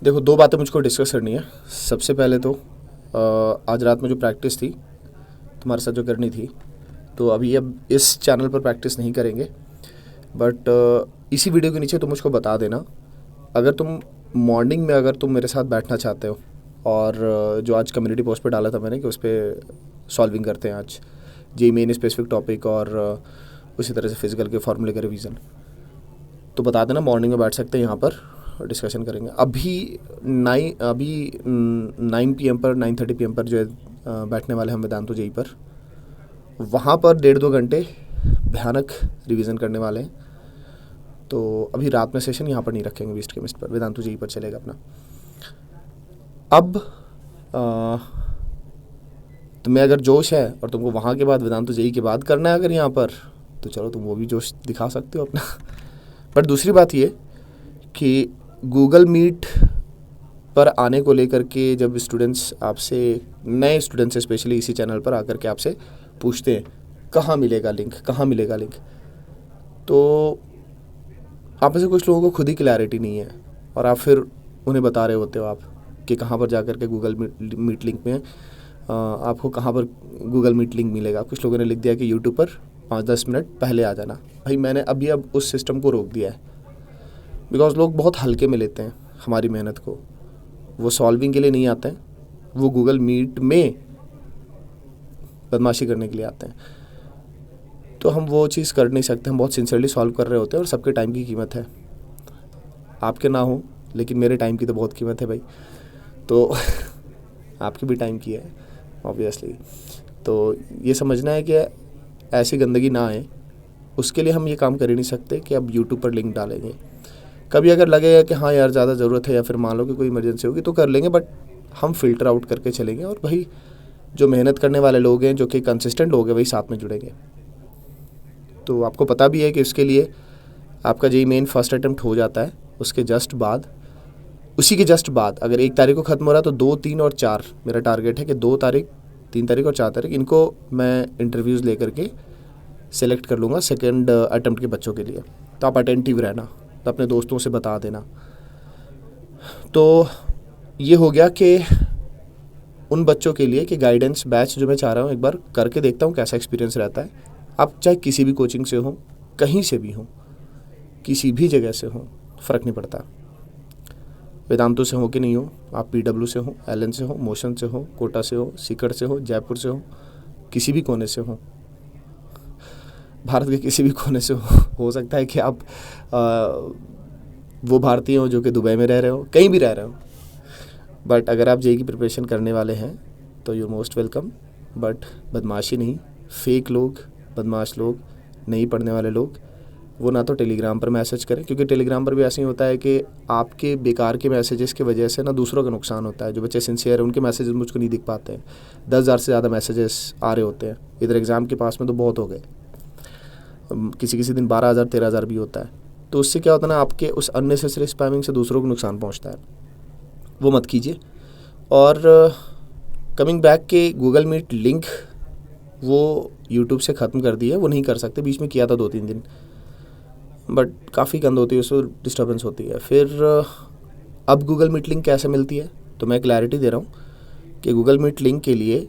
देखो, दो बातें मुझको डिस्कस करनी है। सबसे पहले तो आज रात में जो प्रैक्टिस थी तुम्हारे साथ जो करनी थी, तो अब इस चैनल पर प्रैक्टिस नहीं करेंगे, बट इसी वीडियो के नीचे तुम मुझको बता देना अगर तुम मॉर्निंग में अगर तुम मेरे साथ बैठना चाहते हो। और जो आज कम्युनिटी पोस्ट पे डाला था मैंने कि उस पर सॉल्विंग करते हैं आज जे मेन स्पेसिफिक टॉपिक और उसी तरह से फिजिकल के फार्मूले का रिवीजन, तो बता देना मॉर्निंग में बैठ सकते हैं, यहाँ पर डिस्कशन करेंगे। अभी 9 PM पर 9:30 PM पर जो है बैठने वाले हम वेदांतु जेई पर, वहाँ पर 1.5-2 घंटे भयानक रिवीजन करने वाले हैं। तो अभी रात में सेशन यहाँ पर नहीं रखेंगे, वीस्ट केमिस्ट पर, वेदांतु जेई पर चलेगा अपना। अब तुम्हें अगर जोश है और तुमको वहाँ के बाद वेदांतु जेई के बाद करना है अगर यहाँ पर, तो चलो तुम वो भी जोश दिखा सकते हो अपना। पर दूसरी बात ये कि गूगल मीट पर आने को लेकर के जब स्टूडेंट्स आपसे, नए स्टूडेंट्स स्पेशली इसी चैनल पर आकर के आपसे पूछते हैं कहाँ मिलेगा लिंक, कहाँ मिलेगा लिंक, तो आप में से कुछ लोगों को खुद ही क्लैरिटी नहीं है और आप फिर उन्हें बता रहे होते हो आप कि कहाँ पर जाकर के गूगल मीट लिंक में आपको कहाँ पर गूगल मीट लिंक मिलेगा। कुछ लोगों ने लिख दिया कि यूट्यूब पर 5-10 मिनट पहले आ जाना। भाई मैंने अब उस सिस्टम को रोक दिया है, बिकॉज लोग बहुत हल्के में लेते हैं हमारी मेहनत को। वो सॉल्विंग के लिए नहीं आते हैं, वो गूगल मीट में बदमाशी करने के लिए आते हैं। तो हम वो चीज़ कर नहीं सकते, हम बहुत सिंसियरली सॉल्व कर रहे होते हैं और सबके टाइम की कीमत है। आपके ना हो लेकिन मेरे टाइम की तो बहुत कीमत है भाई, तो आपकी भी टाइम की है ऑब्वियसली। तो ये समझना है कि ऐसी गंदगी ना आए, उसके लिए हम ये काम कर ही नहीं सकते कि अब यूट्यूब पर लिंक डालेंगे। कभी अगर लगेगा कि हाँ यार ज़्यादा ज़रूरत है या फिर मान लो कि कोई इमरजेंसी होगी तो कर लेंगे, बट हम फ़िल्टर आउट करके चलेंगे। और भाई जो मेहनत करने वाले लोग हैं, जो कि कंसिस्टेंट लोग हैं, वही साथ में जुड़ेंगे। तो आपको पता भी है कि इसके लिए आपका जेई मेन फर्स्ट अटैम्प्ट हो जाता है, उसके जस्ट बाद, उसी के जस्ट बाद अगर 1 तारीख को ख़त्म हो रहा है तो 2, 3 और 4 मेरा टारगेट है कि 2 तारीख, 3 तारीख और 4 तारीख इनको मैं इंटरव्यूज़ ले करके सेलेक्ट कर लूँगा सेकेंड अटैम्प्ट के बच्चों के लिए। तो आप अटेंटिव रहना, तो अपने दोस्तों से बता देना। तो ये हो गया कि उन बच्चों के लिए कि गाइडेंस बैच जो मैं चाह रहा हूँ एक बार करके देखता हूँ कैसा एक्सपीरियंस रहता है। आप चाहे किसी भी कोचिंग से हो, कहीं से भी हो, किसी भी जगह से हो, फ़र्क नहीं पड़ता। वेदांतु से हो कि नहीं हो, आप PW से हो, LN से हो, मोशन से हो, कोटा से हो, सीकर से हो, जयपुर से हो, किसी भी कोने से हो, भारत के किसी भी कोने से हो सकता है कि आप वो भारतीय हो जो कि दुबई में रह रहे हो, कहीं भी रह रहे हो, बट अगर आप जेई की प्रिपरेशन करने वाले हैं तो यू मोस्ट वेलकम। बट बदमाशी नहीं, फेक लोग, बदमाश लोग, नहीं पढ़ने वाले लोग, वो ना तो टेलीग्राम पर मैसेज करें, क्योंकि टेलीग्राम पर भी ऐसे ही होता है कि आपके बेकार के मैसेजेस की वजह से ना दूसरों का नुकसान होता है। जो बच्चे सिंसियर हैं उनके मैसेजेस मुझको नहीं दिख पाते हैं, 10,000 से ज़्यादा मैसेजेस आ रहे होते हैं। इधर एग्ज़ाम के पास में तो बहुत हो गए, किसी किसी दिन 12,000 13,000 भी होता है। तो उससे क्या होता है ना, आपके उस अननेसेसरी स्पैमिंग से दूसरों को नुकसान पहुंचता है, वो मत कीजिए। और कमिंग बैक के गूगल मीट लिंक वो यूट्यूब से ख़त्म कर दिया है, वो नहीं कर सकते। बीच में किया था 2-3 दिन, बट काफ़ी गंद होती है, उससे डिस्टर्बेंस होती है। फिर अब गूगल मीट लिंक कैसे मिलती है, तो मैं क्लैरिटी दे रहा हूँ कि गूगल मीट लिंक के लिए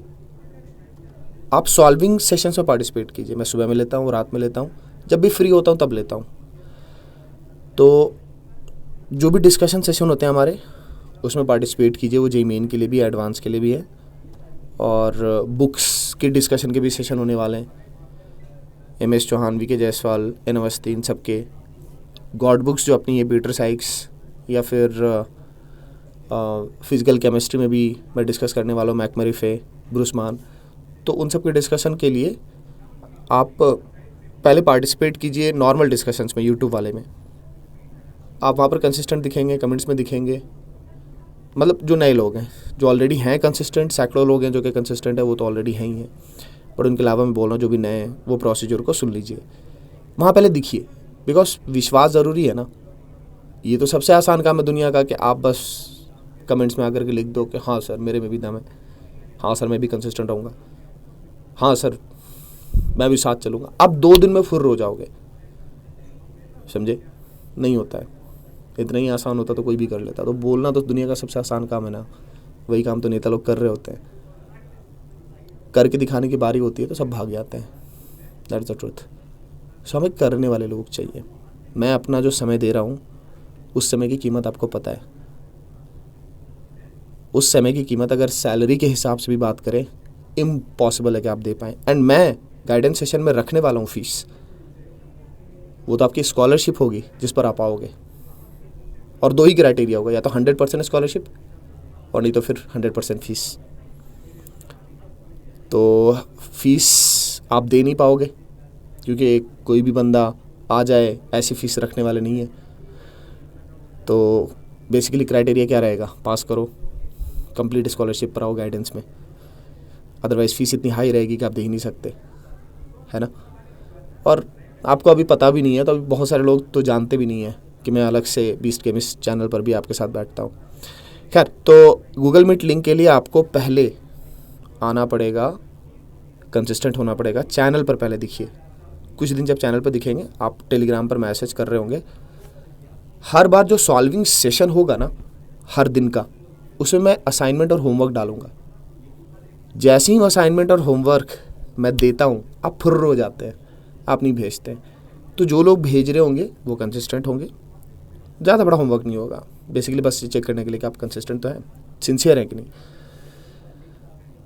आप सॉल्विंग सेशंस में पार्टिसिपेट कीजिए। मैं सुबह में लेता हूँ, रात में लेता हूँ, जब भी फ्री होता हूँ तब लेता हूँ। तो जो भी डिस्कशन सेशन होते हैं हमारे, उसमें पार्टिसिपेट कीजिए। वो जेई मेन के लिए भी, एडवांस के लिए भी है, और बुक्स के डिस्कशन के भी सेशन होने वाले हैं। MS Chauhan, VK Jaiswal, N Awasthi, इन सब के गॉड बुक्स जो अपनी ये पीटर साइक्स, या फिर फिज़िकल केमिस्ट्री में भी मैं डिस्कस करने वाला हूँ, मैकमरी फे, ब्रूस मान। तो उन सब के डिस्कशन के लिए आप पहले पार्टिसिपेट कीजिए नॉर्मल डिस्कशंस में, यूट्यूब वाले में। आप वहाँ पर कंसिस्टेंट दिखेंगे, कमेंट्स में दिखेंगे। मतलब जो नए लोग हैं, जो ऑलरेडी हैं कंसिस्टेंट, सैकड़ों लोग हैं जो कि कंसिस्टेंट है, वो तो ऑलरेडी हैं ही हैं, बट उनके अलावा मैं बोल रहा हूँ जो भी नए हैं, वो प्रोसीजर को सुन लीजिए, वहाँ पहले दिखिए। बिकॉज विश्वास ज़रूरी है ना। ये तो सबसे आसान काम है दुनिया का कि आप बस कमेंट्स में आकर के लिख दो कि हाँ सर मेरे में भी दम है, हाँ सर मैं भी कंसिस्टेंट रहूँगा, हाँ सर मैं भी साथ चलूँगा। आप 2 दिन में फुर्र हो जाओगे, समझे? नहीं होता है। इतना ही आसान होता तो कोई भी कर लेता। तो बोलना तो दुनिया का सबसे आसान काम है ना, वही काम तो नेता लोग कर रहे होते हैं। करके दिखाने की बारी होती है तो सब भाग जाते हैं, दैट्स द ट्रुथ। सो हमें करने वाले लोग चाहिए। मैं अपना जो समय दे रहा हूँ उस समय की कीमत आपको पता है। उस समय की कीमत अगर सैलरी के हिसाब से भी बात करें, इम्पॉसिबल है कि आप दे पाएँ। एंड मैं गाइडेंस सेशन में रखने वाला हूँ फीस, वो तो आपकी स्कॉलरशिप होगी जिस पर आप आओगे। और 2 ही क्राइटेरिया होगा, या तो 100% स्कॉलरशिप और नहीं तो फिर 100% फीस। तो फीस आप दे नहीं पाओगे क्योंकि कोई भी बंदा आ जाए ऐसी फीस रखने वाले नहीं है। तो बेसिकली क्राइटेरिया क्या रहेगा, पास करो, कंप्लीट स्कॉलरशिप पर आओ गाइडेंस में। अदरवाइज़ फ़ीस इतनी हाई रहेगी कि आप दे ही नहीं सकते, है ना। और आपको अभी पता भी नहीं है, तो अभी बहुत सारे लोग तो जानते भी नहीं है कि मैं अलग से बीस्ट केमिस्ट चैनल पर भी आपके साथ बैठता हूँ। खैर, तो गूगल मीट लिंक के लिए आपको पहले आना पड़ेगा, कंसिस्टेंट होना पड़ेगा। चैनल पर पहले दिखिए, कुछ दिन जब चैनल पर दिखेंगे, आप टेलीग्राम पर मैसेज कर रहे होंगे, हर बार जो सॉल्विंग सेशन होगा ना हर दिन का, उसमें मैं असाइनमेंट और होमवर्क डालूंगा। जैसे ही असाइनमेंट और होमवर्क मैं देता हूँ, आप फुर्र हो जाते हैं, आप नहीं भेजते हैं। तो जो लोग भेज रहे होंगे वो कंसिस्टेंट होंगे। ज़्यादा बड़ा होमवर्क नहीं होगा, बेसिकली बस चेक करने के लिए कि आप कंसिस्टेंट तो हैं, सिंसियर हैं कि नहीं।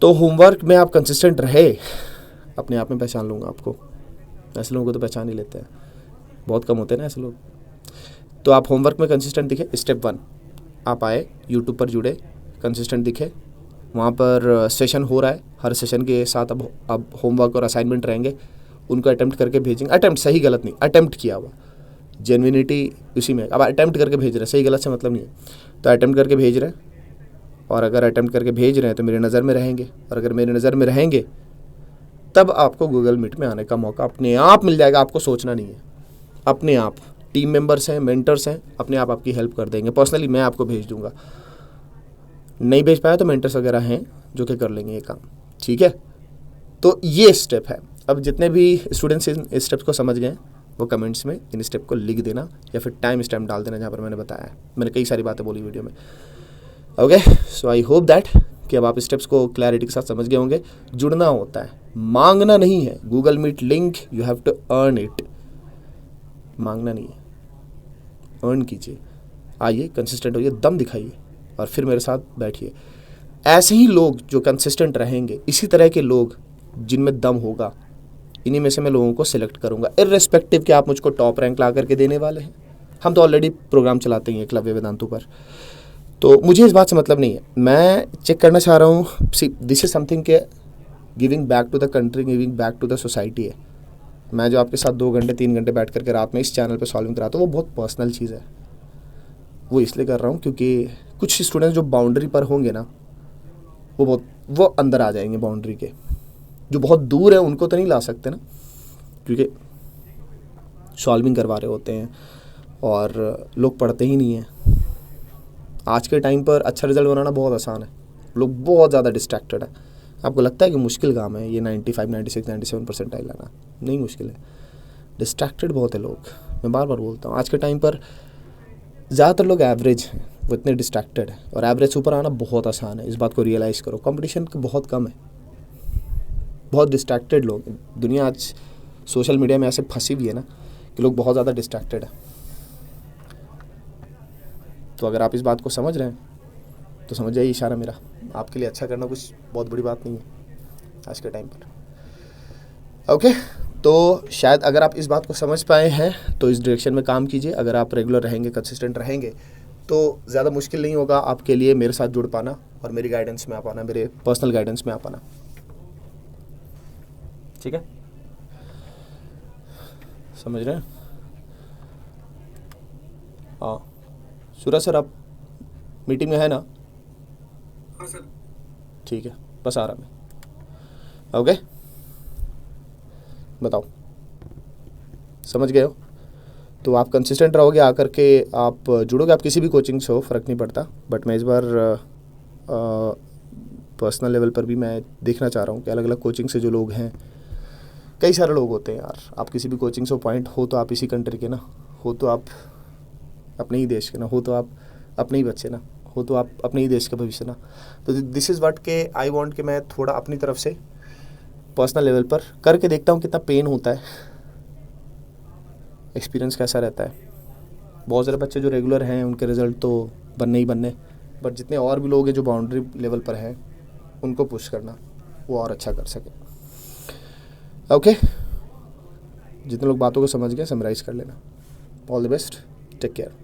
तो होमवर्क में आप कंसिस्टेंट रहे, अपने आप में पहचान लूँगा आपको। ऐसे लोगों को तो पहचान ही लेते हैं, बहुत कम होते हैं ना ऐसे लोग। तो आप होमवर्क में कंसिस्टेंट दिखे, स्टेप 1 आप आए, यूट्यूब पर जुड़े, कंसिस्टेंट दिखे, वहाँ पर सेशन हो रहा है, हर सेशन के साथ अब होमवर्क और असाइनमेंट रहेंगे, उनको अटेम्प्ट करके भेजेंगे। अटेम्प्ट सही गलत नहीं, अटेम्प्ट किया हुआ, जेन्युइनिटी उसी में। अब अटेम्प्ट करके भेज रहे हैं, सही गलत से मतलब नहीं है। तो अटेम्प्ट करके भेज रहे हैं, और अगर अटेम्प्ट करके भेज रहे हैं तो मेरी नज़र में रहेंगे, और अगर मेरी नज़र में रहेंगे तब आपको गूगल मीट में आने का मौका अपने आप मिल जाएगा। आपको सोचना नहीं है, अपने आप टीम मेंबर्स हैं, मेंटर्स हैं, अपने आप आपकी हेल्प कर देंगे। पर्सनली मैं आपको भेज दूंगा, नहीं भेज पाया तो मेंटर्स वगैरह हैं जो कि कर लेंगे ये काम, ठीक है। तो ये स्टेप है। अब जितने भी स्टूडेंट्स इन स्टेप्स को समझ गए वो कमेंट्स में इन स्टेप को लिख देना, या फिर टाइम स्टैम्प डाल देना जहाँ पर मैंने बताया है। मैंने कई सारी बातें बोली वीडियो में। Okay, so I hope that कि अब आप स्टेप्स को क्लैरिटी के साथ समझ गए होंगे। जुड़ना होता है, मांगना नहीं है। Google Meet link you have to earn it, मांगना नहीं है, अर्न कीजिए। आइए, कंसिस्टेंट होइए, दम दिखाइए, और फिर मेरे साथ बैठिए। ऐसे ही लोग जो कंसिस्टेंट रहेंगे, इसी तरह के लोग जिनमें दम होगा, इन्हीं में से मैं लोगों को सिलेक्ट करूंगा, इर्रेस्पेक्टिव कि आप मुझको टॉप रैंक ला करके देने वाले हैं। हम तो ऑलरेडी प्रोग्राम चलाते हैं एकलव्य वेदांतु पर, तो मुझे इस बात से मतलब नहीं है। मैं चेक करना चाह रहा हूँ, दिस इज समथिंग के giving back to the country, giving back to the society है। मैं जो आपके साथ 2 घंटे 3 घंटे बैठ करके रात में इस चैनल पे सॉल्विंग कराता हूँ, वो बहुत पर्सनल चीज़ है। वो इसलिए कर रहा हूँ क्योंकि कुछ स्टूडेंट्स जो बाउंड्री पर होंगे ना, वो अंदर आ जाएंगे बाउंड्री के। जो बहुत दूर है उनको तो नहीं ला सकते ना, क्योंकि सॉल्विंग करवा रहे होते हैं और लोग पढ़ते ही नहीं हैं। आज के टाइम पर अच्छा रिजल्ट बनाना बहुत आसान है, लोग बहुत ज़्यादा डिस्ट्रैक्टेड है। आपको लगता है कि मुश्किल काम है ये 95, 96, 97 परसेंटाइल लाना? नहीं मुश्किल है, डिस्ट्रैक्टेड बहुत है लोग। मैं बार बार बोलता हूँ, आज के टाइम पर ज़्यादातर लोग एवरेज हैं, वो इतने डिस्ट्रैक्टेड है, और एवरेज से ऊपर आना बहुत आसान है। इस बात को रियलाइज़ करो। कंपटीशन बहुत कम है, बहुत डिस्ट्रैक्टेड लोग हैं। दुनिया आज सोशल मीडिया में ऐसे फंसी हुई है ना कि लोग बहुत ज़्यादा डिस्ट्रैक्टेड है। तो अगर आप इस बात को समझ रहे हैं तो समझ जाइए, इशारा मेरा आपके लिए अच्छा करना कुछ बहुत बड़ी बात नहीं है आज के टाइम पर। ओके, तो शायद अगर आप इस बात को समझ पाए हैं तो इस डायरेक्शन में काम कीजिए। अगर आप रेगुलर रहेंगे, कंसिस्टेंट रहेंगे, तो ज़्यादा मुश्किल नहीं होगा आपके लिए मेरे साथ जुड़ पाना और मेरी गाइडेंस में आ पाना, मेरे पर्सनल गाइडेंस में आ पाना, ठीक है। समझ रहे हैं? हाँ सूरज सर, आप मीटिंग में है ना? हाँ सर। ठीक है, बस आ रहा मैं। ओके, बताओ, समझ गए हो? तो आप कंसिस्टेंट रहोगे, आकर के आप जुड़ोगे। आप किसी भी कोचिंग से हो, फ़र्क नहीं पड़ता। बट मैं इस बार पर्सनल लेवल पर भी मैं देखना चाह रहा हूँ कि अलग अलग कोचिंग से जो लोग हैं, कई सारे लोग होते हैं यार। आप किसी भी कोचिंग से पॉइंट हो तो आप इसी कंट्री के ना हो, तो आप अपने ही देश के ना, हो तो आप अपने ही बच्चे ना, हो तो आप अपने ही देश का भविष्य ना। तो दिस इज़ व्हाट के आई वांट कि मैं थोड़ा अपनी तरफ से पर्सनल लेवल पर करके देखता हूँ कितना पेन होता है, एक्सपीरियंस कैसा रहता है। बहुत सारे बच्चे जो रेगुलर हैं उनके रिज़ल्ट तो बनने ही बनने, बट जितने और भी लोग हैं जो बाउंड्री लेवल पर हैं उनको पुश करना वो और अच्छा कर सके। ओके, जितने लोग बातों को समझ गए समराइज़ कर लेना। All the best, take care.